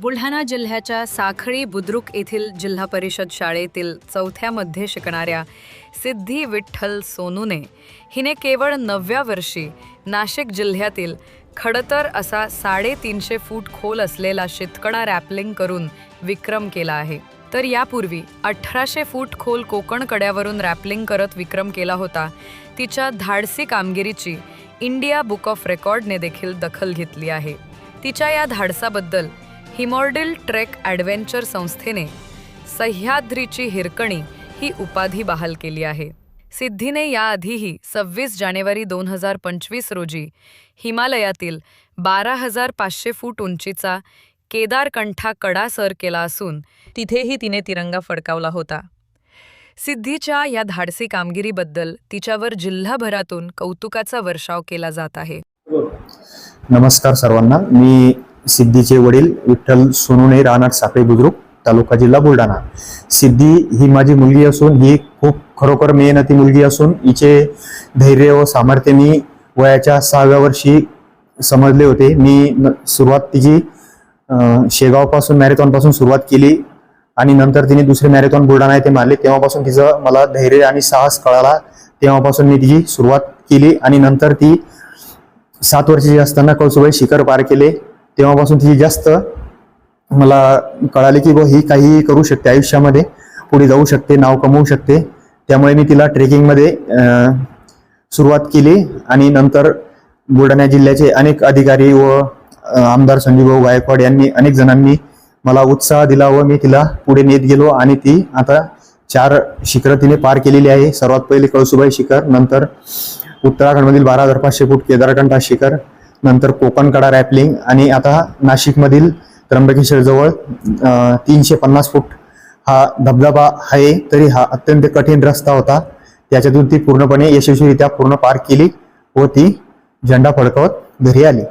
बुलढाणा जिल्ह्याच्या साखळी बुद्रुक येथील जिल्हा परिषद शाळेतील 4थ्या मध्ये शिकणाऱ्या सिद्धी विठ्ठल सोनूने हिने केवळ 9व्या वर्षी नाशिक जिल्ह्यातील खडतर असा 350 फूट खोल असलेला शितकडा रॅपलिंग करून विक्रम केला आहे। तर यापूर्वी 1800 फूट खोल कोकण कड्यावरून रॅपलिंग करत विक्रम केला होता। तिच्या धाडसी कामगिरीची इंडिया बुक ऑफ रेकॉर्डने देखील दखल घेतली आहे। तिच्या या धाडसाबद्दल हिमॉर्डिल ट्रेक ॲडव्हेंचर संस्थेने सह्याद्रीची हिरकणी ही उपाधी बहाल केली आहे। सिद्धीने याआधीही 26 जानेवारी 2025 रोजी हिमालयातील 12,500 फूट उंचीचा केदारकंठा कडा सर केला असून तिथेही तिने तिरंगा फडकावला होता। सिद्धीच्या या धाडसी कामगिरीबद्दल तिच्यावर जिल्हाभरातून कौतुकाचा वर्षाव केला जात आहे। नमस्कार सर्वांना, मी सिद्धीचे वडील विठ्ठल सोनूने, राहणार साखळी बुद्रुक, तालुका जिल्हा बुलढाणा। सिद्धी ही माझी मुलगी असून ही खूप खरोखर मेहनती मुलगी असून हिचे धैर्य व सामर्थ्य मी वयाच्या 6व्या वर्षी समजले होते। मी सुरुवात तिची शेगावपासून मॅरेथॉनपासून सुरुवात केली आणि नंतर तिने दुसरे मॅरेथॉन बुलढाणा येथे मारले। तेव्हापासून तिचं मला धैर्य आणि साहस कळाला। तेव्हापासून मी तिची सुरुवात केली आणि नंतर ती 7 वर्षाची असताना कळसुबाई शिखर पार केले। तेव्हापासून ती जास्त मला कळाले की ही काही करू शकते, आयुष्यामध्ये पुढे जाऊ शकते, नाव कमवू शकते। त्यामुळे मी तिला ट्रेकिंगमध्ये सुरुवात केली आणि नंतर बुलढाणा जिल्ह्याचे अनेक अधिकारी व आमदार संजीवभाऊ गायकवाड यांनी अनेक जणांनी मला उत्साह दिला व मी तिला पुढे नेत गेलो आणि ती आता 4 शिखरं तिने पार केलेली आहे। सर्वात पहिले कळसुबाई शिखर, नंतर उत्तराखंडमधील 12,500 फूट केदारकंठा शिखर, नंतर कोकण कडा रॅपलिंग आणि आता नाशिकमधील त्र्यंबकेश्वर जवळ 350 फूट हा धबधबा आहे। तरी हा अत्यंत कठीण रस्ता होता, त्याच्यातून ती पूर्णपणे यशस्वीरित्या पूर्ण पार केली व ती झेंडा फडकवत घरी आली।